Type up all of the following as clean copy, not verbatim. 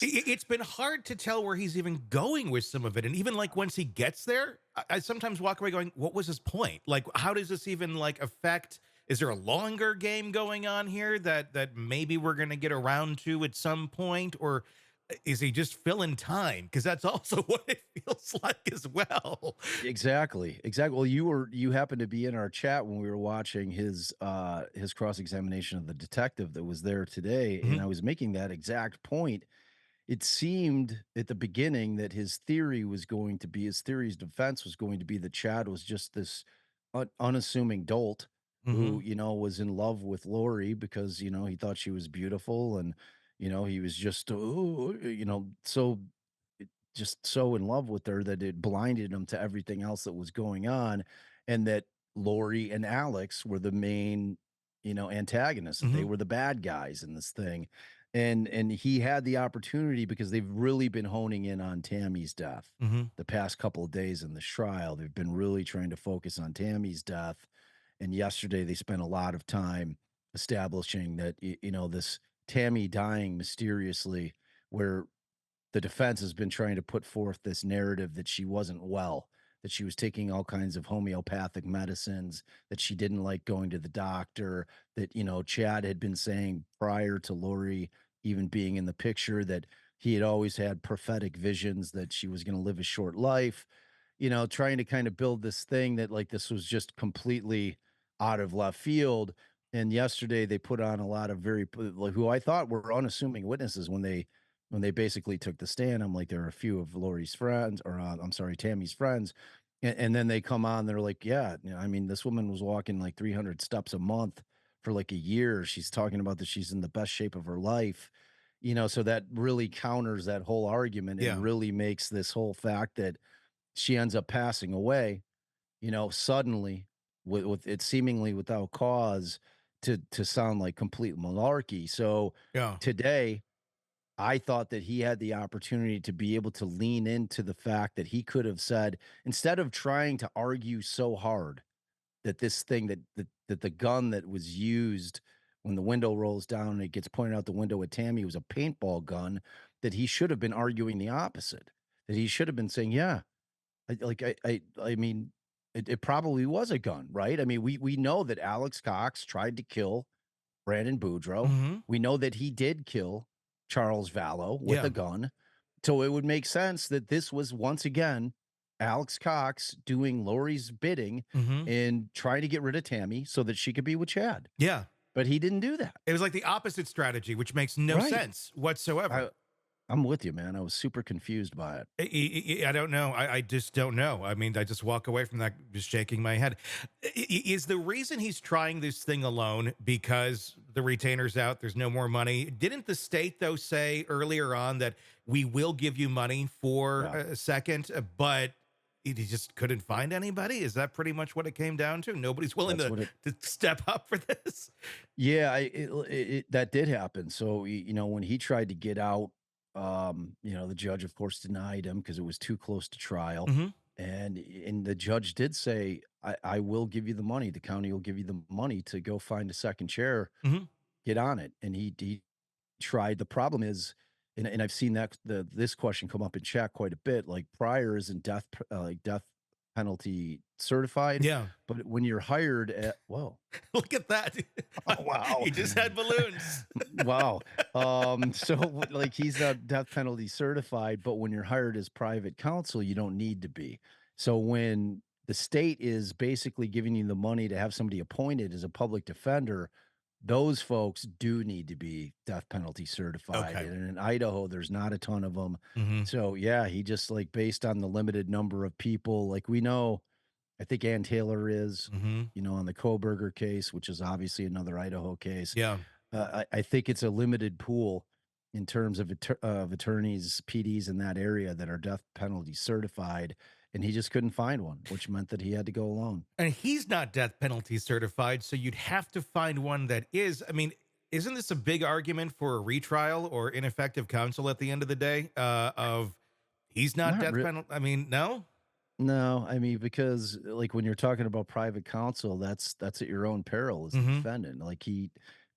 It's been hard to tell where he's even going with some of it, and even, like, once he gets there, I sometimes walk away going, "What was his point? Like, how does this even, like, affect is there a longer game going on here that maybe we're gonna get around to at some point, or is he just filling time? Because that's also what it feels like as well." Exactly, exactly. Well, you happened to be in our chat when we were watching his cross-examination of the detective that was there today, and I Mhm, was making that exact point. It seemed at the beginning that his theory's defense was going to be that Chad was just this unassuming dolt who, mhm, was in love with Lori because, he thought she was beautiful and, he was just, oh, just so in love with her that it blinded him to everything else that was going on. And that Lori and Alex were the main, antagonists, that they mhm, were the bad guys in this thing. And he had the opportunity because they've really been honing in on Tammy's death mhm, the past couple of days in the trial. They've been really trying to focus on Tammy's death. And yesterday they spent a lot of time establishing that this Tammy dying mysteriously, where the defense has been trying to put forth this narrative that she wasn't well, that she was taking all kinds of homeopathic medicines, that she didn't like going to the doctor, that, Chad had been saying prior to Lori even being in the picture that he had always had prophetic visions that she was going to live a short life, trying to kind of build this thing that like this was just completely out of left field. And yesterday they put on a lot of like, who I thought were unassuming witnesses when they basically took the stand. I'm like, there are a few of Lori's friends, or I'm sorry, Tammy's friends, and then they come on. They're like, yeah, I mean, this woman was walking like 300 steps a month for like a year. She's talking about that she's in the best shape of her life. So that really counters that whole argument and yeah, really makes this whole fact that she ends up passing away, suddenly with it seemingly without cause to sound like complete malarkey. So yeah, today I thought that he had the opportunity to be able to lean into the fact that he could have said, instead of trying to argue so hard that this thing that the gun that was used when the window rolls down and it gets pointed out the window at Tammy was a paintball gun, that he should have been arguing the opposite. That he should have been saying, "Yeah, I mean, it probably was a gun, right? I mean, we know that Alex Cox tried to kill Brandon Boudreaux. mhm, We know that he did kill Charles Vallow with a yeah, gun. So it would make sense that this was once again Alex Cox doing Lori's bidding mhm, and trying to get rid of Tammy so that she could be with Chad. yeah. But he didn't do that. It was like the opposite strategy, which makes no Right. sense whatsoever. I, I'm with you, man. I was super confused by it. I don't know. I just don't know. I mean, I just walk away from that just shaking my head. Is the reason he's trying this thing alone because the retainer's out? There's no more money. Didn't the state, though, say earlier on that we will give you money for Yeah. a second, but he just couldn't find anybody? Is that pretty much what it came down to? Nobody's willing That's what it to step up for this? Yeah, that did happen. So, when he tried to get out, the judge, of course, denied him because it was too close to trial. Hmm. And the judge did say, I will give you the money. The county will give you the money to go find a second chair, Hmm. get on it. And he tried. The problem is, and I've seen this question come up in chat quite a bit. Like Pryor isn't death penalty certified, Yeah. but when you're hired at Look at that. oh wow, He just had balloons. wow. So like he's not death penalty certified, but when you're hired as private counsel, you don't need to be. So when the state is basically giving you the money to have somebody appointed as a public defender, those folks do need to be death penalty certified. Okay. And in Idaho, there's not a ton of them. Hmm. So yeah, he just like based on the limited number of people, like we know, I think Ann Taylor is, Hmm. on the Koberger case, which is obviously another Idaho case. Yeah. I think it's a limited pool in terms of attorneys, PDs in that area that are death penalty certified, and he just couldn't find one, which meant that he had to go alone. And he's not death penalty certified, so you'd have to find one that is. I mean, isn't this a big argument for a retrial or ineffective counsel at the end of the day? Of he's not Not death re penalty. I mean, no. No, I mean, because, like, when you're talking about private counsel, that's at your own peril as the Hmm. defendant.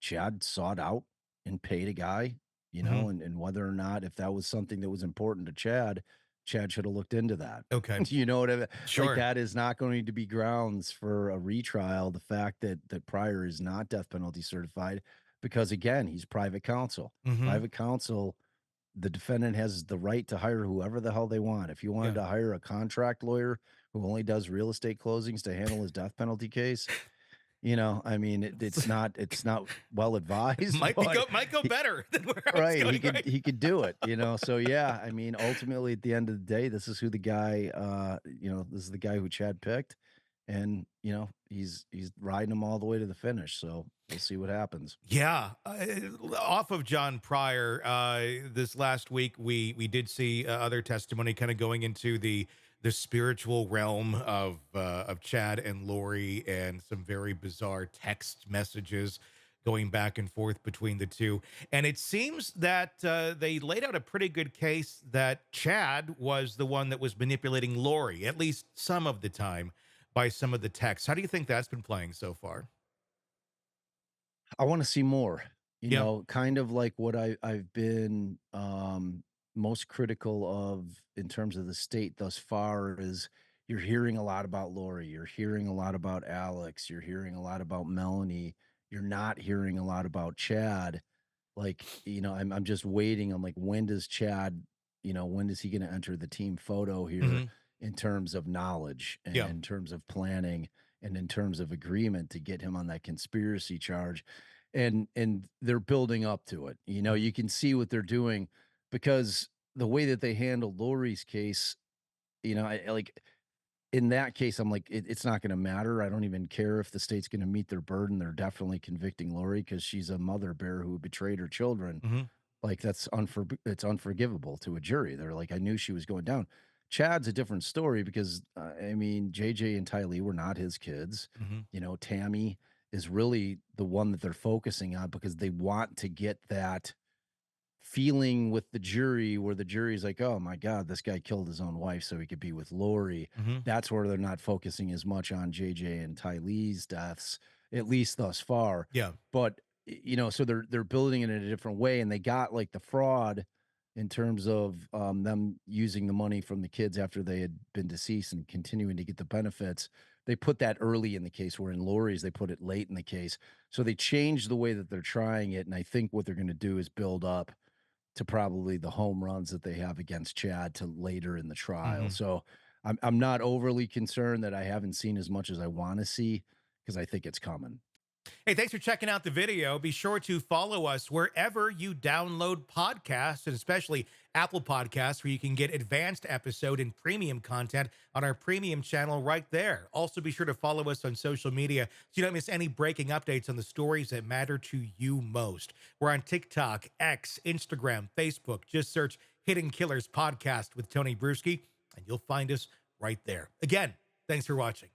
Chad sought out and paid a guy you know, Mhm. and whether or not if that was something that was important to Chad, Chad should have looked into that. Okay. You know what I mean? Like Sure. that is not going to be grounds for a retrial. The fact that Pryor is not death penalty certified, because again, he's private counsel. Mhm. Private counsel, the defendant has the right to hire whoever the hell they want. If you wanted Yeah. to hire a contract lawyer who only does real estate closings to handle his death penalty case, you know, I mean, it's not well advised, but Might go he, better than where I was right, going, right? he could do it, you know. So yeah, I mean, ultimately at the end of the day, this is who the guy, this is the guy who Chad picked, and you know, he's riding him all the way to the finish. So we'll see what happens. Yeah, off of John Pryor, this last week we did see other testimony kind of going into the spiritual realm of Chad and Lori, and some very bizarre text messages going back and forth between the two. And it seems that they laid out a pretty good case that Chad was the one that was manipulating Lori, at least some of the time, by some of the texts. How do you think that's been playing so far? I want to see more, you Yeah. know, kind of like what I've been most critical of in terms of the state thus far is you're hearing a lot about Lori, you're hearing a lot about Alex, you're hearing a lot about Melanie, you're not hearing a lot about Chad. Like, you know, I'm just waiting. I'm like, when does Chad, you know, when is he going to enter the team photo here Hmm. in terms of knowledge and Yeah. in terms of planning and in terms of agreement to get him on that conspiracy charge? And they're building up to it. You know, Mhm. you can see what they're doing because the way that they handled Lori's case, you know, I like in that case, I'm like, it's not going to matter. I don't even care if the state's going to meet their burden. They're definitely convicting Lori because she's a mother bear who betrayed her children. Mhm. Like it's unforgivable to a jury. They're like, I knew she was going down. Chad's a different story because I mean, JJ and Ty Lee were not his kids. Mhm. You know, Tammy is really the one that they're focusing on because they want to get that feeling with the jury where the jury's like, "Oh my god, this guy killed his own wife so he could be with Lori." Mhm. That's where they're not focusing as much on JJ and Ty Lee's deaths, at least thus far. Yeah. But you know, so they're building it in a different way, and they got like the fraud in terms of them using the money from the kids after they had been deceased and continuing to get the benefits. They put that early in the case, where in Lori's they put it late in the case. So they changed the way that they're trying it, and I think what they're going to do is build up to probably the home runs that they have against Chad to later in the trial. Mhm. So I'm not overly concerned that I haven't seen as much as I want to see because I think it's coming. Hey, thanks for checking out the video. Be sure to follow us wherever you download podcasts, and especially Apple Podcasts, where you can get advanced episode and premium content on our premium channel right there. Also, be sure to follow us on social media so you don't miss any breaking updates on the stories that matter to you most. We're on TikTok, X, Instagram, Facebook. Just search Hidden Killers Podcast with Tony Brueski, and you'll find us right there. Again, thanks for watching.